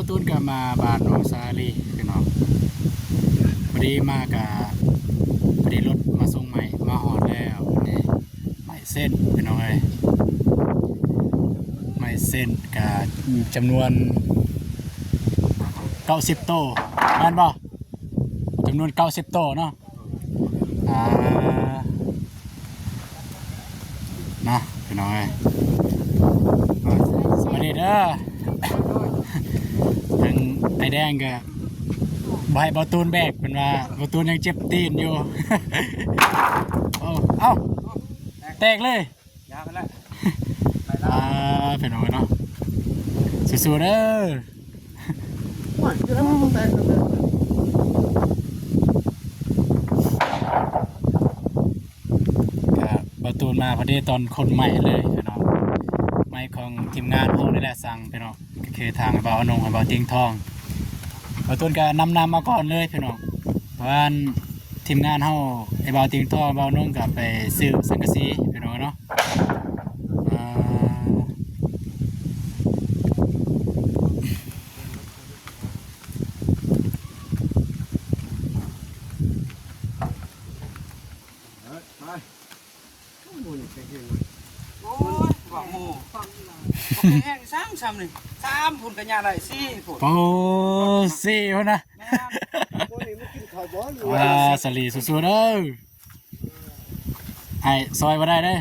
บ่ตูนก็มาบ้านน้องซาลีพี่น้องพอดีมากับพอดีรถมาส่งใหม่มาฮอดแล้วนี่ใหม่เส้นพี่น้องเอ้ยใหม่เส้นกับจำนวน90โตแม่นบ่จำนวน90โตเนาะนะพี่น้องเอ้ยสวัสดีเด้อทั้งไอแดงก็บ่ให้บ่ตูนแบกเป็นว่าบ่ตูนยังเจ็บตีนอยู่ เอ้าแตกเลยยาไปแล้วเป็นน้องเนาะสู้ๆเด้อบ่ตูนมาพอดีตอนคนใหม่เลยพี่น้องใหม่ของทีมงานเฮานี่แหละสั่งพี่น้องก็คือทางบ่าวนงบ่าวติ้งทองบ่ตูนก็นำมาก่อนเลยพี่น้องเพราะว่าทีมงานเฮาไอ้บ่าวติ้งทองบ่าวนงก็ไปซื้อสังกะสีพี่น้องเนาะแห้งซ้ำนี่3พุ่นกันยาได้4พุ่นโอ้4พุ่นนะสลีสู้ๆเด้อให้ซอยบ่ได้เด้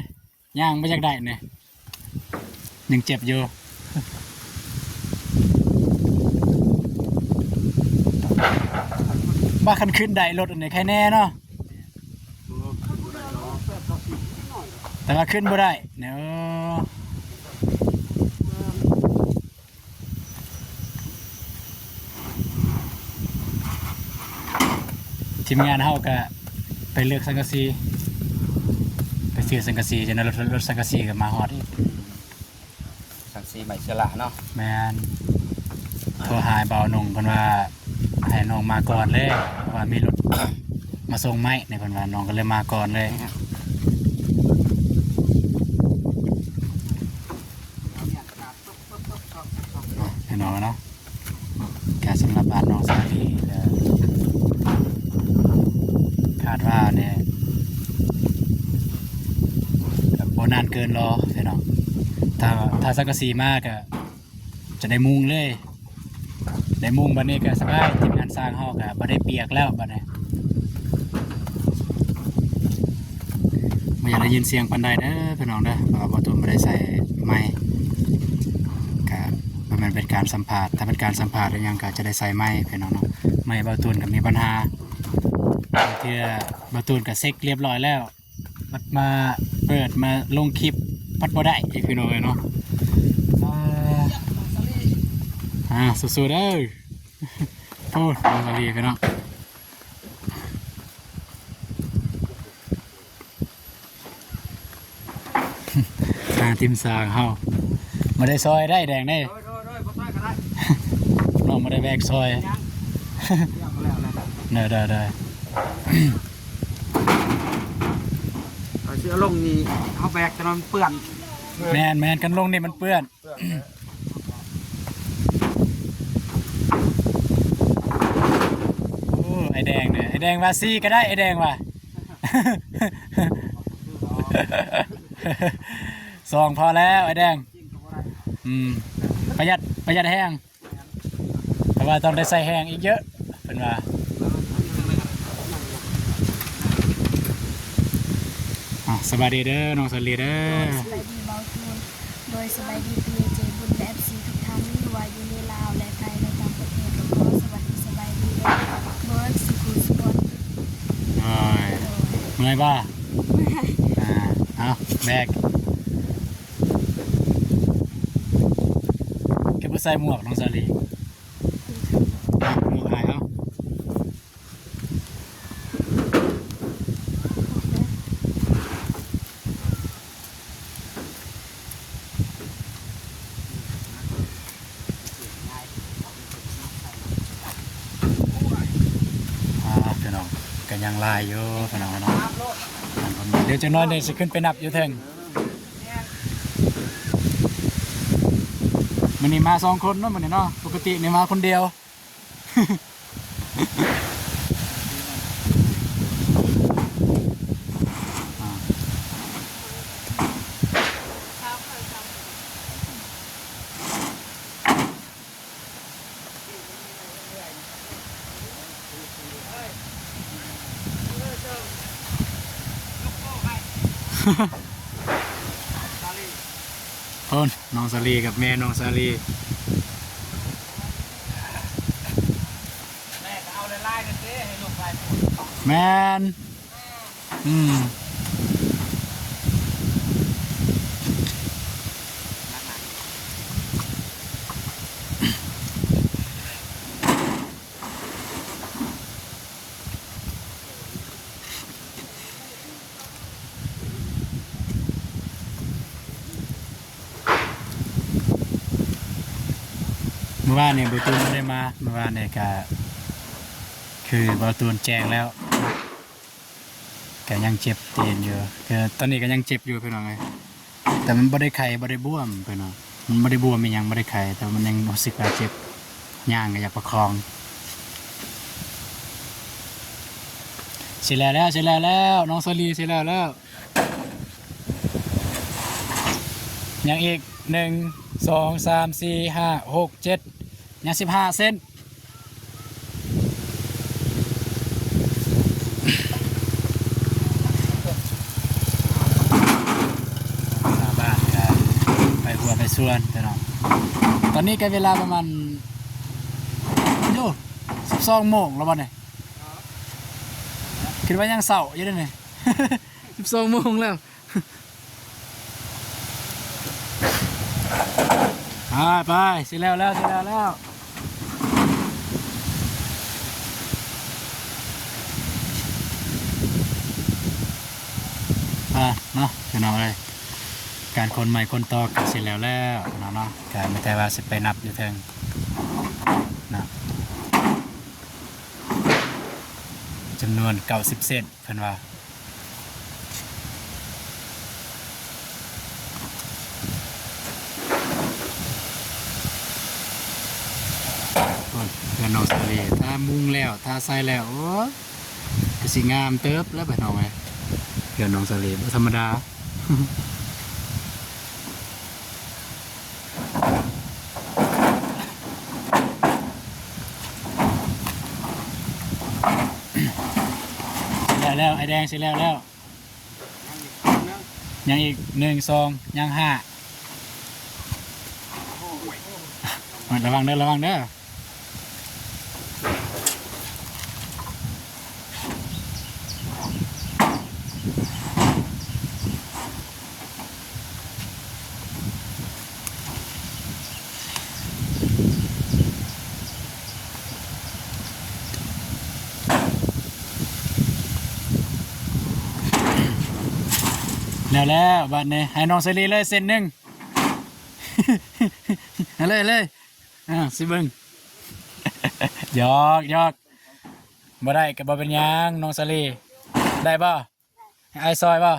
อย่างบ่อยากได้เนี่ยยังเจ็บอยู่ว่าคันขึ้นได้รถอันไหนใครแน่เนาะแต่ว่าขึ้นบ่ได้เนาะทีมงานเฮาก็ไปเลือกสังกะสีไปซื้อสังกะสีจนรถสังกะสีก็มาฮอดอีกสังสีใหม่เชละเนาะแม่นโทรหาบ่าวนงเพิ่นว่าให้น้องมาก่อนเลยว่ามีรถ มาส่งไม้ในเพิ่นว่าน้องก็เลยมาก่อนเลยให้น้องเนาะการสำหรับบ้านน้องสาลีคาดว่าเนี่ยโบนานเกินรอพี่น้องถ้าสังกะสีมากก็จะได้มุงเลยได้มุงบัดนี้ก็สบายทีมงานสร้างเฮาก็บ่ได้เปียกแล้วบัดนี้บ่อยากได้ยินเสียงปานใดเด้อพี่น้องเด้อเพราะว่าบ่ตูนบ่ได้ใส่ไมค์ก็บ่แม่นเป็นการสัมภาษณ์ถ้าเป็นการสัมภาษณ์แล้วยังก็จะได้ใส่ไมค์พี่น้องเนาะไมค์บ่ตูนก็มีปัญหาเทื่อบ่ตูนก็เซ็กเรียบร้อยแล้วบัดมาเปิดมาลงคลิปปัดบ่ได้พี่น้องเนาะสู้ๆเด้อพูดน้องสาลีพี่น้องทีมสร้างเฮามาได้ซอยได้แดงได้น้องมาได้แบกซอยได้เสื้อลงนี่เฮาแบกจนมันเปื้อนแมนกันลงนี่มันเปื้อนโอ้ไอแดงเนี่ยไอแดงว่าซีก็ได้ไอแดงว่าซองพอแล้วไอแดงประหยัดแห้งแต่ว่าต้องได้ใส่แห้งอีกเยอะเป็นว่าสบายดีเด้อน้องสลีเด้อสบายดีเบาตูนโดยสบายดีพีเจบุญและFCทุกท่านที่ว่าอยู่ในลาวและไทยและต่างประเทศก็ขอสวัสดีสบายดีเบิร์ดสุขุสุขนเมื่อยป่ะเอาแบกเก็บไว้ใส่หมวกน้องสลีหมวกหายเอากันยังลายอยู่ขนาดนั้นเดี๋ยวจะน้อยเนี่ยจะขึ้นไปนับอยู่เถิง มันนี่มา2คนเนาะมันนี่เนาะปกตินี่มาคนเดียว โอนน้องสาลีกับแม่น้องสาลี แม่ก็เอาไล่กันเด้ให้ลูกไล่ผล แมนเมื่อวานเนี่ยบอตูนไม่ได้มาเมื่อวานเนี่ยก็คือบอตูนแจ้งแล้วก็ยังเจ็บตีนอยู่คือตอนนี้ก็ยังเจ็บอยู่เพื่อนไงแต่มันไม่ได้ไข้ไม่ได้บวมเพื่อนมันไม่ได้บวมมันยังไม่ได้ไข้แต่มันยังรู้สึกว่าเจ็บย่างก็อยากประคองเสร็จแล้วน้องสลีเสร็จแล้วยังอีก1 2 3 4 5 6 7ยัง15 เส้นบ้านก็ไปหัวไปส่วนแต่เนาะตอนนี้ก็เวลาประมาณ12 โมงแล้วบ่เนี่ยคิดว่ายังเศร้าอยู่เลย 12 โมงแล้ว ไปเสร็จแล้วไปเนาะจะนอนอะไรการคนใหม่คนต่อกันเสร็จแล้วเนาะการไม่แต่ว่าสิไปนับอยู่เทิงนะจำนวน90 เซนเพิ่นว่าเพื่อนน้องสาลีถ้ามุงแล้วถ้าใส่แล้วโอ้ก็สิงามเติบแล้วไปน้องไงเพื่อนน้องสาลีบ่ธรรมดา เสร็จแล้วไอแดงเสร็จแล้วยังอีก1 2ยัง5ระวังเด้อแล้วบัดนี้ให้น้องสลีเลยเส้นหนึ่ง เลยสิเบิ่ง หยอกบ่ได้ก็บ่เป็นหยังน้องสลีได้บ่ให้ไอ้ซอยบ่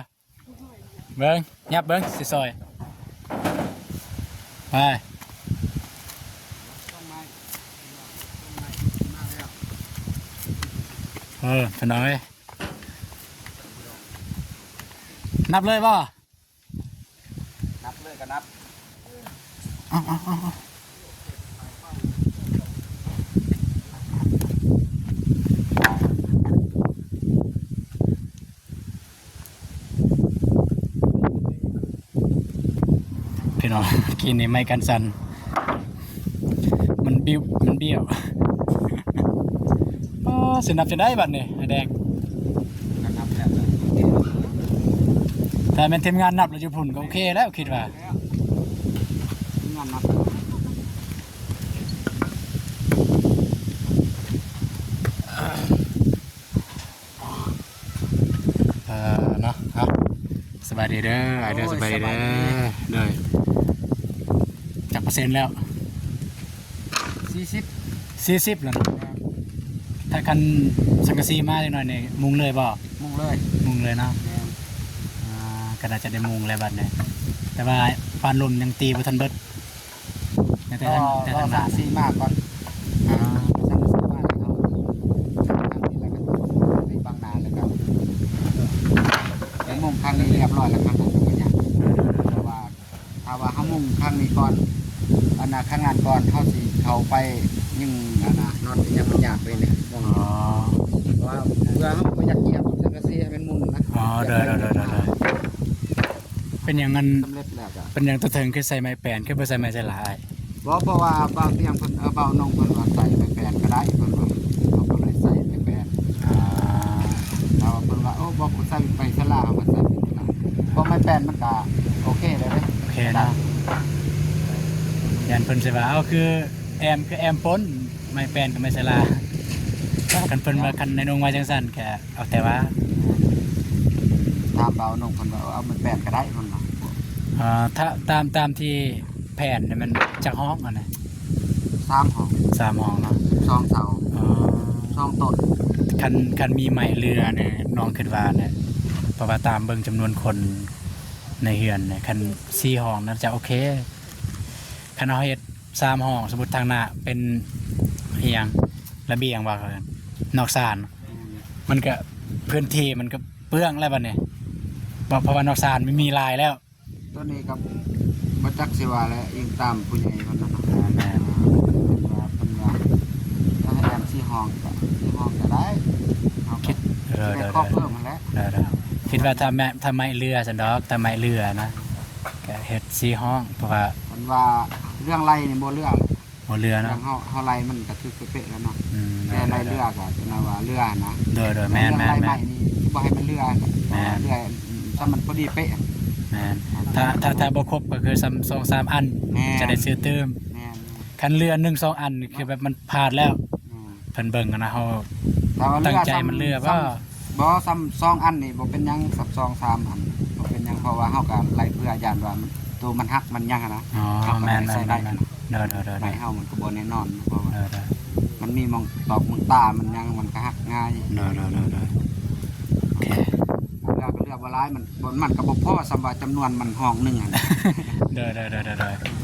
เบิ่งยับเบิ่งสิซอยไปพี่น้องเอ้ยนับเลยบ่ นับเลยก็นับ เอาพี่น้อง กินนี่ไม่กันสันมันเบี้ยวสินับจะได้บัดนี่แดง นับแล้ว ถ้าเป็นทีมงานนับเราจะพุ่นก็โอเคแล้วคิดว่า งานนับ เนาะครับสบายดีเด้อไอเด้อสบายดีเด้อเลยจักเปอร์เซ็นต์แล้ว 40แล้วถ้าคันสังกะสีมาหน่อยนี่มุงเลยบ่ มุ่งเลย มุงเลยเนาะก็น่าจะได้มุงแล้วบัดนี้แต่ว่าปานลมยังตีบ่ทันเบิด แต่ รอ แต่ รอ ทางห สา น้าม สี่มากก่อน อ่า สามสี่มากเขาทำนี่แล้วก็ไปบางนาแล้วก็ไปมุ่งครั้งนี้เรียบร้อยแล้วครั้งนั้นก็ยังเพราะว่าถ้าว่าเขามุ่งครั้งนี้ก่อนอันน่ะครั้งงานก่อนเขาสิเขาไปยิ่งอันน่ะนอนยังมันยากไปเนี่ยมอง อ๋อ เพราะว่าเพื่อเขาไปอยากเหยียบสังกะสีให้มันมุนนะ อ๋อเด้อเป็นอย่างนั้น สำเร็จแล้วก็ เป็นอย่างตัวเถิงคือใส่ไม้แปลนคือบ่ใส่ไม้สลาย เพราะว่าเบาเตียงเพิ่นเบานงเพิ่นว่าใส่ไปแปลนก็ได้เพิ่นว่าเขาก็เลยใส่ไปแปลน อ่า เราเพิ่นว่าโอ้บ่กูใส่ไปสลาเอามาใส่ไปสลาเพราะไม่แปลนมันก็โอเคเลยเด้ โอเคเนาะยันเพิ่นสิว่าเอาคือแอมคือแอมป้นไม้แปลนกับไม้สลาคันเพิ่นว่าคันในนงว่าจังซั่นก็เอาแต่ว่า ตามเบานงเพิ่นว่าเอามันแปลนก็ได้เพิ่นว่า ถ้าตามที่แผนเนี่ยมันจักห้องอ่ะนะ 3ห้อง 3ห้องเนาะ 2เสา อ๋อ 2ต้น คันมีใหม่เรือเนี่ยน้องคิดว่าเนี่ยเพราะว่าตามเบิ่งจำนวนคนในเฮือนเนี่ยคัน4ห้องน่าจะโอเคคันเฮาเฮ็ด3ห้องสมมุติทางหน้าเป็นอีหยังระเบียงว่ากันนอกศาลมันก็พื้นที่มันก็เปลืองแล้วบัดนี้เพราะว่านอกศาลไม่มีลายแล้ว ตัวนี้ก็บ่จักสิว่าแล้วอิงตามผู้ใหญ่เพิ่นน่ะเนาะ แม่น เพิ่นว่าถ้าให้แอม4ห้องก็ได้เอา คิด ได้ครอบเพิ่มมาแล้ว คิดว่าถ้าไม้เรือสันดอกถ้าไม้เรือนะก็เฮ็ด4ห้องเพราะว่า มันว่าเรื่องไรนี่บ่เรื่อง หัวเรือ เรื่อ เนาะ งเฮาไรมันก็คือเป๊ะๆแล้วเนาะ อืม แต่ไรเรือก็จะนะว่าเรือนะ โดยแม่น เรื่องไรใหม่นี่บ่ให้มันเรือ แม่น เรือถ้ามันพอดีเป๊ะ แม่นถ้าบ่ครบก็คือ2 3อัน แม่น จะได้ซื้อเติม แม่น คันเรือ1 2อันคือแบบมันพลาดแล้ว อืม เพิ่นเบิ่งอะนะเฮา แต่ว่า ตั้ง เรือ ใจมันเรือว่า บ่ซ้ำ2อันนี่บ่เป็นหยังสับ2 3อันบ่เป็นหยังเพราะว่าเฮาก็ไล่เพื่อย่านว่ามันตัวมันหักมันยังอะนะ อ๋อ เฮาก็ แม่น ใส่ได้ เด้อ ไล่เฮามันก็บ่แน่นอนเพราะว่า เด้อ มันมีหมองตอกหมองตามันยังมันก็หักง่าย โอเค เรือก็เรือบ่ร้ายมันก็บ่พอสำหรับจำนวนมันห้องหนึงอ่ะ เด้อ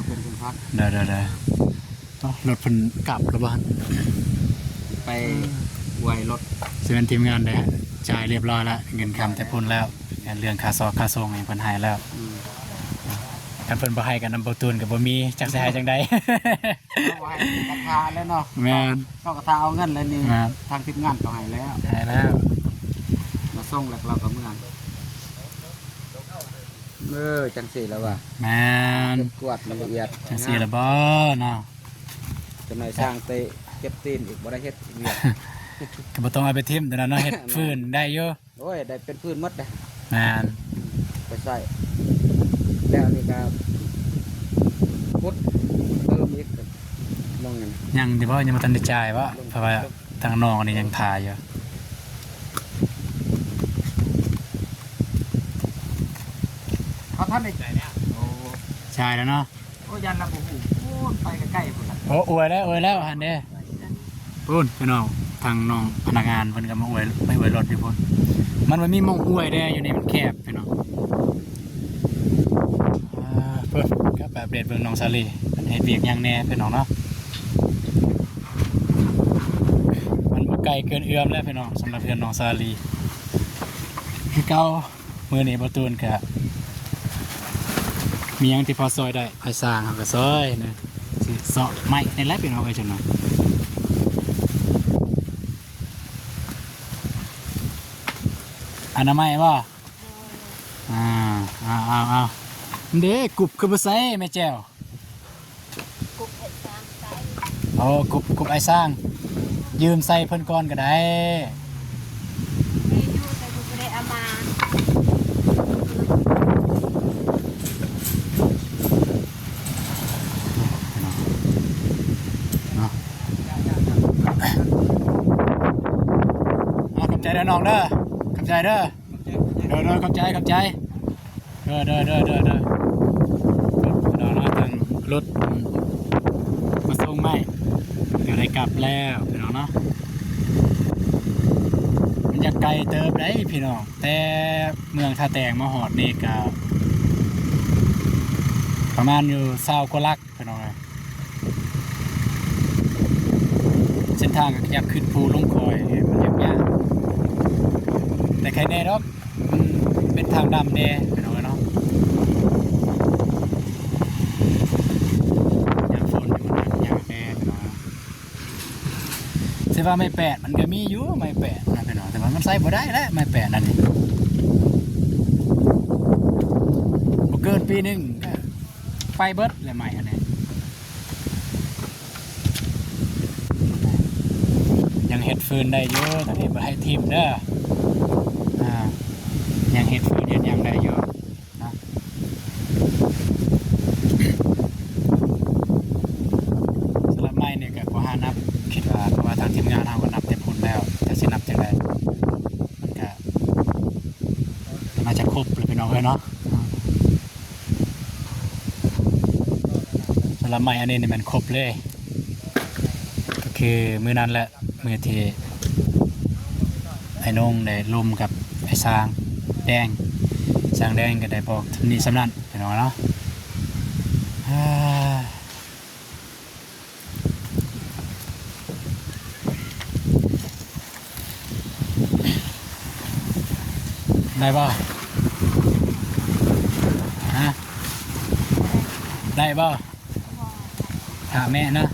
เป็นพัก รถเพิ่นกลับแล้วบ่ ไปอวยรถ สิเป็นทีมงานได้จ่ายเรียบร้อยแล้วเงินคำแต่พุ่นแล้วเรื่องค่าซอกค่าส่งให้เพิ่นให้แล้ว กันเพิ่นบ่ให้กันนำบ่ตูนก็บ่มีจักสิให้จังได๋ เอาไว้กระทาแล้วเนาะ แม่น ก็กระทาเอาเงินเลยนี่ แม่น ทางทีมงานก็ให้แล้ว ให้แล้ว มาส่งแล้วเราก็เมื่อจังสี่แล้วว่ะ แม่น กวดมันละเอียด จังซี่ล่ะบ่เนาะ จะหน่อยสร้างเตะเก็บตีนอีกบ่ได้เฮ็ดเวียด ก็บ่ต้องเอาไปทิ่มแต่นั้นเนาะเฮ็ดฟื้นได้อยู่ โอ้ยได้เป็นพื้นหมดเลย แม่น ไปใส่แล้วนี่ก็พุดเติมอีกมองอย่าง ยังสิบ่ยังบ่ทันได้จ่ายบ่เพราะว่าทางน้องนี่ยังถ่ายอยู่ เขาท่านในใจเนี่ยโอ้ จ่ายแล้วเนาะ โอ้ยันระบบพูดไปใกล้ๆพุ่นละ โอ้อวยแล้วหั่นเด้พุ่นพี่น้องทางน้องพนักงานเพิ่นก็มาอวยไม่อวยรถอยู่พุ่นมันบ่มีหม่องอวยเด้อยู่นี่มันแคบพี่น้องเพิ่นก็แบบเดตเบิ่งน้องซาลีเพิ่นเฮ็ดเวียกหยังแหน่พี่น้องเนาะมันบ่ไกลเกินเอื้อมแล้วพี่น้องสำหรับเพื่อนน้องซาลีคือเก่ามื้อนี้บ่ตูนก็มีหยังที่พอซอยได้ไปสร้างเฮาก็ซอยนะสิเสาะไม้นี่แหละพี่น้องเอ้ยจังเนาะอนามัยบ่เอาเด้กรุบคือบ่ใส่แม่แจ้ว กุ๊กเอ็ดสามไซ โอ้กรุบไอ้สร้าง ยืมใส่เพิ่นก่อนก็ได้ ไม่อยู่แต่กูไม่ได้เอามา เนาะขอบใจเด้อน้องเด้อขอบใจเด้อขอบใจเด้อน้องเนาะทางรถมาส่งไม้เดี๋ยวได้กลับแล้วพี่น้องเนาะมันจะไกลเติบได้พี่น้องแต่เมืองท่าแตงมาหอดนี่ก็ประมาณอยู่20 กว่าลักพี่น้องเอ้ย เส้นทางก็อยากขึ้นภูลงคอยมันยากแต่ใครแน่ดอกมันเป็นทางดำแน่พี่น้องเนาะอยากฝนมันอยากแน่พี่น้องแต่ว่าไม้แปดมันก็มีอยู่ไม้แปดนะพี่น้องแต่ว่ามันใส่บ่ได้แล้วไม้แปดนั่นนี่บ่เกินปีหนึงก็ไปเบิดเลยใหม่อันนี้ยังเฮ็ดฟืนได้อยู่ตอนนี้บ่ให้ทิ่มเด้อยังเฮ็ดฟืนเฮ็ดหยังได้อยู่นะสำหรับไม้นี่ก็บ่หานับคิดว่าเพราะว่าทางทีมงานเฮาก็นับเต็มพุ่นแล้วแต่สินับจังไดมันก็น่าจะครบเลยพี่น้องเอ้ยเนาะสำหรับไม้อันนี้นี่มันครบเลยก็คือมื้อนั้นแหละมื้อที่ไอ้นงได้ลุมกับไอ้สร้างแดงก็ได้บอกทำนี่สำนันพี่น้องเนาะได้บ่ฮะได้บ่ถามแม่นะ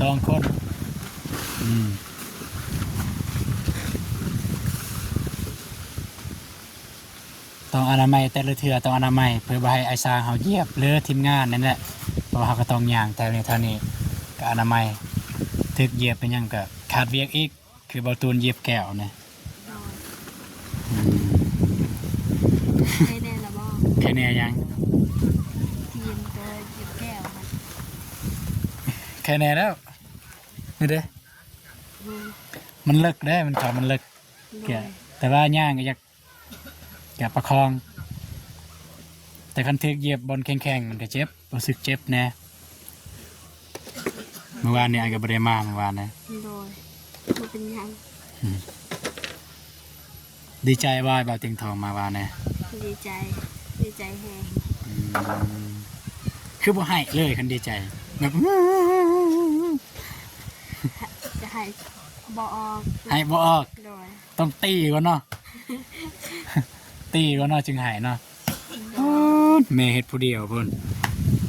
2 คนต้องอนามัยแต่ละเทือต้องอนามัยเพื่อบ่ให้ไอ้สร้างเขาเหยียบหรือทีมงานนั่นแหละเพราะว่าเขาก็ต้องย่างแต่ในเท่านี้ก็อนามัยถึกเหยียบเป็นยังก็ขาดเวียกอีกคือเบาตูนเหยียบแก้วเนี่ย ได้แน่ละบ่ แค่นี้ยัง ทีมก็หยิบแก้วมัน แค่นี้แล้วนี่เด้ อืม มันเลิกได้มันเขามันเลิกแก่แต่ว่าย่างก็อยากประคองแต่คันถึกเหยียบบนแข็งๆมันก็เจ็บรู้สึกเจ็บแน่เมื่อวานนี้ไอ้ก็บ่ได้มาเมื่อวานนะ โดยมันเป็นหยัง ดีใจว่าบ่าวติงทองมาวานนะ ดีใจแฮง คือบ่ให้เลยคันดีใจแบบ จะให้บ่ออก ให้บ่ออก โดย ต้องตีก่อนเนาะ ตีก่อนเนาะจึงให้เนาะแม่เฮ็ดผู้เดียวพุ่น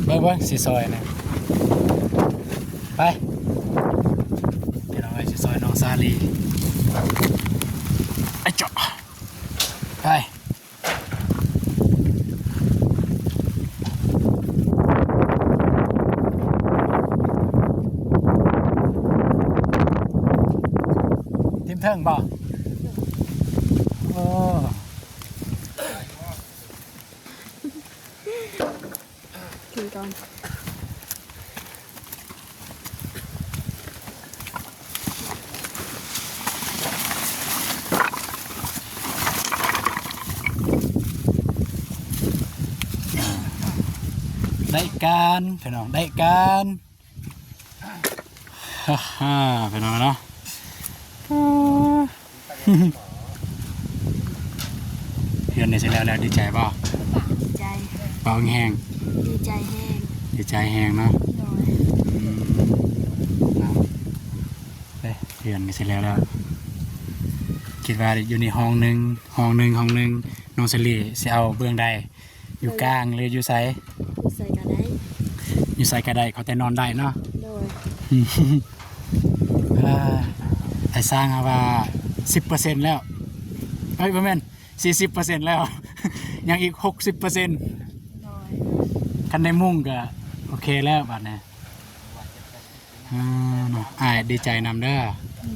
เบิ่งสิซอยนะไปเดี๋ยวเราไปสิซอยน้องซาลีไอ้เจ้าไปทีมเทิงบ่โอ้ กินก่อน ได้การพี่น้องได้การฮ่าพี่น้องเนาะเพื่อนนี่เสร็จแล้วดีใจป่ะ ดีใจ เป่าแห้ง ดีใจแฮง ดีใจแห้งเนาะ โดย เพื่อนนี่เสร็จแล้วคิดว่าอยู่ในห้องหนึ่งน้องเซรีสิเอาเบื้องใดอยู่กลางหรืออยู่ไซ ใส่ก็ได้ อยู่ไซก็ได้เขาแต่นอนได้เนาะ โดย ไอ้สร้างว่า 10% แล้วเฮ้ยประมาณ 40% แล้ว ยังอีก 60% โดย คันได้มุ่งก็โอเคแล้วบัดนี้อ้ายดีใจนำเด้อ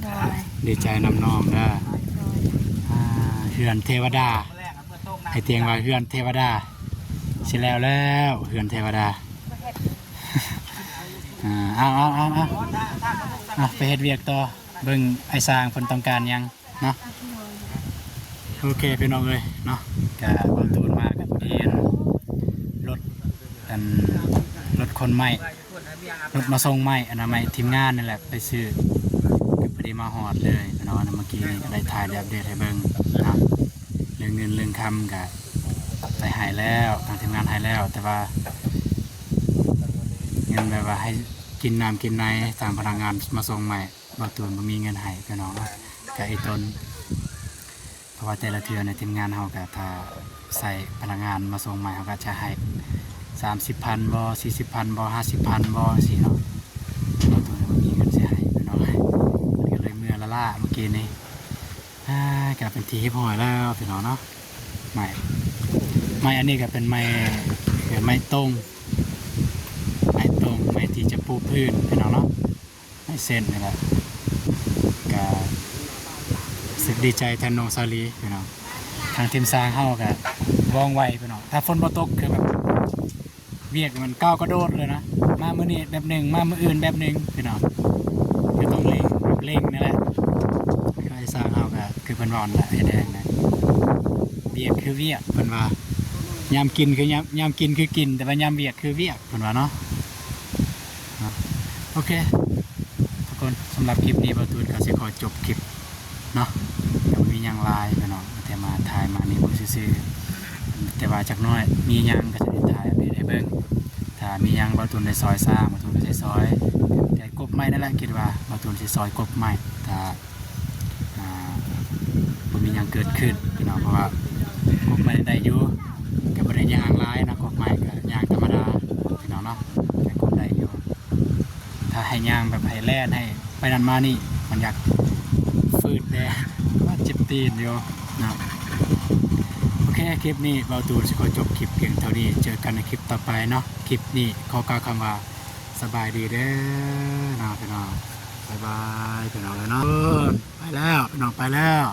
โดย ดีใจนำน้องเด้อ โดย เฮือนเทวดาไอเตียงว่าเฮือนเทวดาสิแล้วเฮือนเทวดาเอาไปเฮ็ดเวียกต่อเบิ่งไอ้สร้างเพิ่นต้องการหยังเนาะโอเคพี่น้องเอ้ยเนาะก็บ่ตูนมากับเรียนรถคนไม้รถมาส่งไม้อนามัยทีมงานนั่นแหละไปซื้อก็พอดีมาฮอดเลยเนาะเมื่อกี้นี่ก็ได้ถ่ายได้อัปเดตให้เบิ่งเนาะเรื่องเงินเรื่องคำก็ไปหายแล้วทางทีมงานหายแล้วแต่ว่าเงินแบบว่าให้กินน้ำกินในทางพนักงานมาส่งใหม่ บ่ตูนบ่มีเงินให้พี่น้องเนาะก็ไอ้ตนเพราะว่าแต่ละเทื่อในทีมงานเฮาก็ถ้าใส่พนักงานมาส่งใหม่เฮาก็จะให้ 30,000 บ่ 40,000 บ่ 50,000 บ่สิเนาะบ่ตูนบ่มีเงินสิให้พี่น้องก็เลยเมื่อละล่าเมื่อกี้นี้ก็เป็นทีที่พอแล้วพี่น้องเนาะใหม่อันนี้ก็เป็นไม้ตรงไม้ที่จะปูพื้นพี่น้องเนาะไม้เส้นนี่แหละก็รู้สึกดีใจแทนน้องซาลีพี่น้องทางทีมสร้างเฮาก็ว่องไวพี่น้องถ้าฝนบ่ตกคือแบบเวียกมันก้าวกระโดดเลยนะมามื้อนี้แบบหนึงมามื้ออื่นแบบหนึงพี่น้องก็ต้องเร่งนี่แหละก็ไอ้สร้างเฮาก็คือเพิ่นว่านั่นแหละไอ้แดงนะเวียกคือเวียกเพิ่นว่ายามกินคือยามกินคือกินแต่ว่ายามเวียกคือเวียกเพิ่นว่าเนาะโอเคทุกคนสำหรับคลิปนี้บ่าวตูนก็สิขอจบคลิปเนาะยังมีหยังหลายพี่น้องแต่มาถ่ายมานี่บ่ซื่อๆแต่ว่าจักหน้อยมีหยังก็จะได้ถ่ายให้เบิ่งถ้ามีหยังบ่าวตูนได้ซอยสร้างบ่าวตูนก็สิซอยแต่กบไม้นั่นแหละคิดว่าบ่าวตูนสิซอยกบไม้ถ้าบ่มีหยังเกิดขึ้นพี่น้องเพราะว่ากบไม้ได้อยู่ก็บ่ได้ยางหลายนะกบไม้ก็ยางธรรมดาพี่น้องเนาะแต่กบได้อยู่ถ้าให้ยางแบบให้แล่นให้ไปนั่นมานี่มันอยากฟืดแน่ว่าเจ็บตีนอยู่นะโอเคคลิปนี้บ่าวตูนสิขอจบคลิปเพียงเท่านี้เจอกันในคลิปต่อไปเนาะคลิปนี้ขอกล่าวคำว่าสบายดีเด้อนะพี่น้องบ๊ายบายพี่น้องแล้วเนาะไปแล้วพี่น้องไปแล้ว